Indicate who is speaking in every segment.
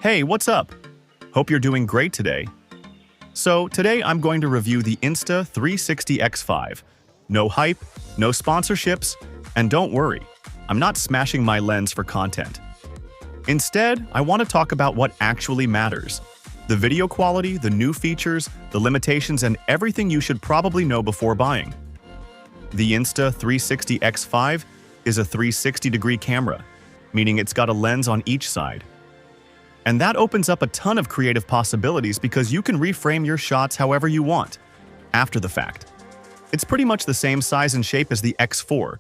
Speaker 1: Hey, what's up? Hope you're doing great today. So today I'm going to review the Insta360 X5. No hype, no sponsorships, and don't worry, I'm not smashing my lens for content. Instead, I want to talk about what actually matters. The video quality, the new features, the limitations, and everything you should probably know before buying. The Insta360 X5 is a 360-degree camera, meaning it's got a lens on each side. And that opens up a ton of creative possibilities because you can reframe your shots however you want, after the fact. It's pretty much the same size and shape as the X4,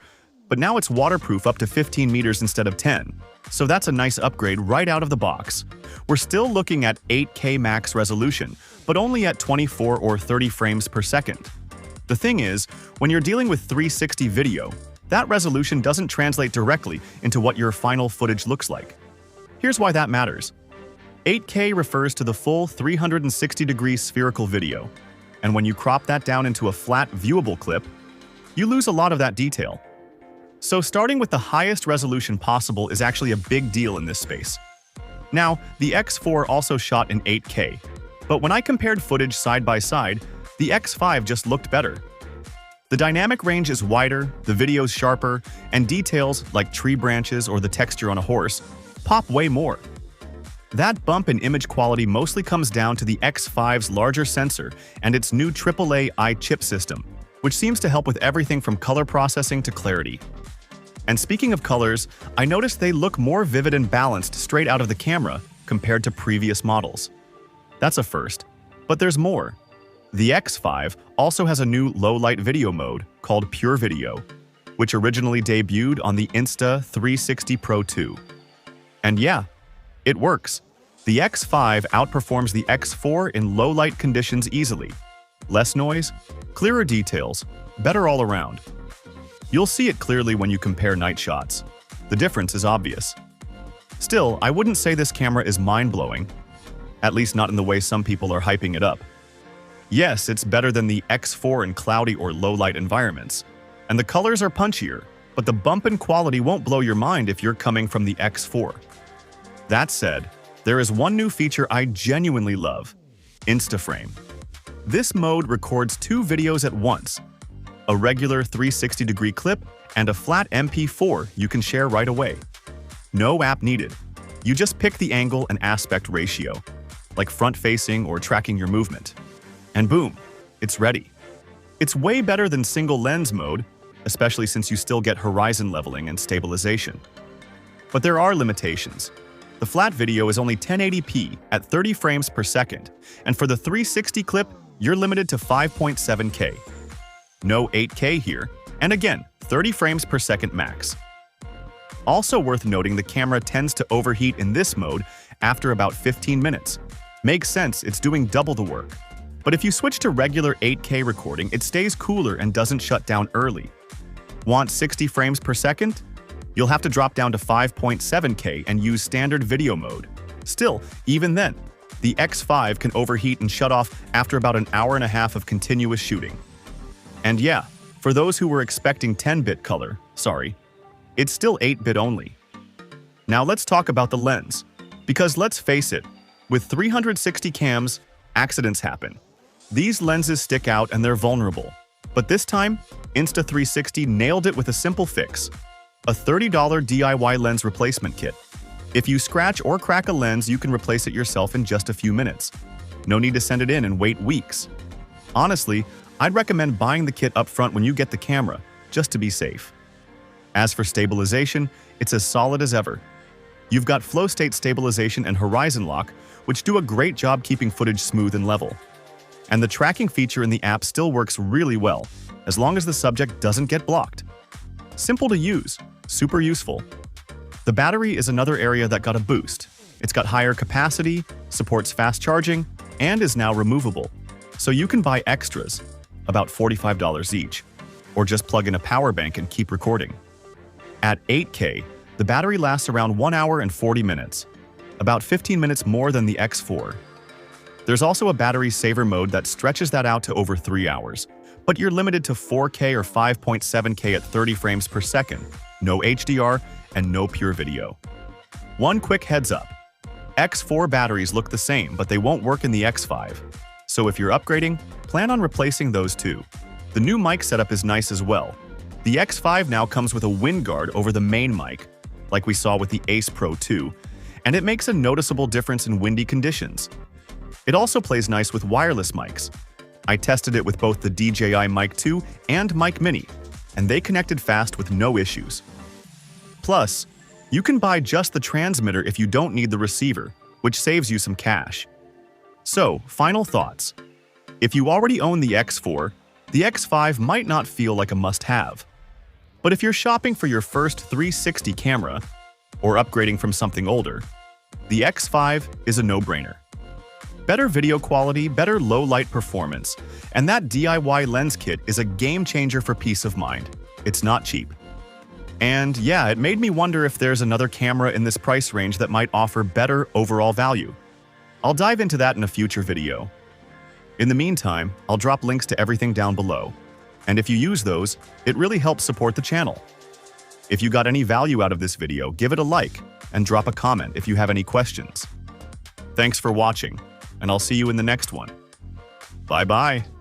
Speaker 1: but now it's waterproof up to 15 meters instead of 10, so that's a nice upgrade right out of the box. We're still looking at 8K max resolution, but only at 24 or 30 frames per second. The thing is, when you're dealing with 360 video, that resolution doesn't translate directly into what your final footage looks like. Here's why that matters. 8K refers to the full 360-degree spherical video, and when you crop that down into a flat, viewable clip, you lose a lot of that detail. So starting with the highest resolution possible is actually a big deal in this space. Now, the X4 also shot in 8K, but when I compared footage side by side, the X5 just looked better. The dynamic range is wider, the video's sharper, and details like tree branches or the texture on a horse pop way more. That bump in image quality mostly comes down to the X5's larger sensor and its new AAA chip system, which seems to help with everything from color processing to clarity. And speaking of colors, I noticed they look more vivid and balanced straight out of the camera compared to previous models. That's a first, but there's more. The X5 also has a new low-light video mode called PureVideo, which originally debuted on the Insta360 Pro 2. And yeah, it works. The X5 outperforms the X4 in low-light conditions easily. Less noise, clearer details, better all around. You'll see it clearly when you compare night shots. The difference is obvious. Still, I wouldn't say this camera is mind-blowing, at least not in the way some people are hyping it up. Yes, it's better than the X4 in cloudy or low-light environments, and the colors are punchier, but the bump in quality won't blow your mind if you're coming from the X4. That said, there is one new feature I genuinely love: InstaFrame. This mode records 2 videos at once, a regular 360-degree clip and a flat MP4 you can share right away. No app needed. You just pick the angle and aspect ratio, like front-facing or tracking your movement. And boom, it's ready. It's way better than single-lens mode, especially since you still get horizon leveling and stabilization. But there are limitations. The flat video is only 1080p at 30 frames per second, and for the 360 clip, you're limited to 5.7K. No 8K here, and again, 30 frames per second max. Also worth noting, the camera tends to overheat in this mode after about 15 minutes. Makes sense, it's doing double the work. But if you switch to regular 8K recording, it stays cooler and doesn't shut down early. Want 60 frames per second? You'll have to drop down to 5.7K and use standard video mode. Still, even then, the X5 can overheat and shut off after about an hour and a half of continuous shooting. And yeah, for those who were expecting 10-bit color, sorry, it's still 8-bit only. Now let's talk about the lens, because let's face it, with 360 cams, accidents happen. These lenses stick out and they're vulnerable. But this time, Insta360 nailed it with a simple fix: a $30 DIY lens replacement kit. If you scratch or crack a lens, you can replace it yourself in just a few minutes. No need to send it in and wait weeks. Honestly, I'd recommend buying the kit up front when you get the camera, just to be safe. As for stabilization, it's as solid as ever. You've got FlowState stabilization and horizon lock, which do a great job keeping footage smooth and level. And the tracking feature in the app still works really well, as long as the subject doesn't get blocked. Simple to use, super useful. The battery is another area that got a boost. It's got higher capacity, supports fast charging, and is now removable. So you can buy extras, about $45 each, or just plug in a power bank and keep recording. At 8K, the battery lasts around 1 hour and 40 minutes, about 15 minutes more than the X4. There's also a battery saver mode that stretches that out to over 3 hours, but you're limited to 4K or 5.7K at 30 frames per second, no HDR, and no PureVideo. One quick heads up: X4 batteries look the same, but they won't work in the X5. So if you're upgrading, plan on replacing those too. The new mic setup is nice as well. The X5 now comes with a wind guard over the main mic, like we saw with the Ace Pro 2, and it makes a noticeable difference in windy conditions. It also plays nice with wireless mics. I tested it with both the DJI Mic 2 and Mic Mini, and they connected fast with no issues. Plus, you can buy just the transmitter if you don't need the receiver, which saves you some cash. So, final thoughts. If you already own the X4, the X5 might not feel like a must-have. But if you're shopping for your first 360 camera, or upgrading from something older, the X5 is a no-brainer. Better video quality, better low-light performance, and that DIY lens kit is a game-changer for peace of mind. It's not cheap. And yeah, it made me wonder if there's another camera in this price range that might offer better overall value. I'll dive into that in a future video. In the meantime, I'll drop links to everything down below. And if you use those, it really helps support the channel. If you got any value out of this video, give it a like and drop a comment if you have any questions. Thanks for watching, and I'll see you in the next one. Bye-bye.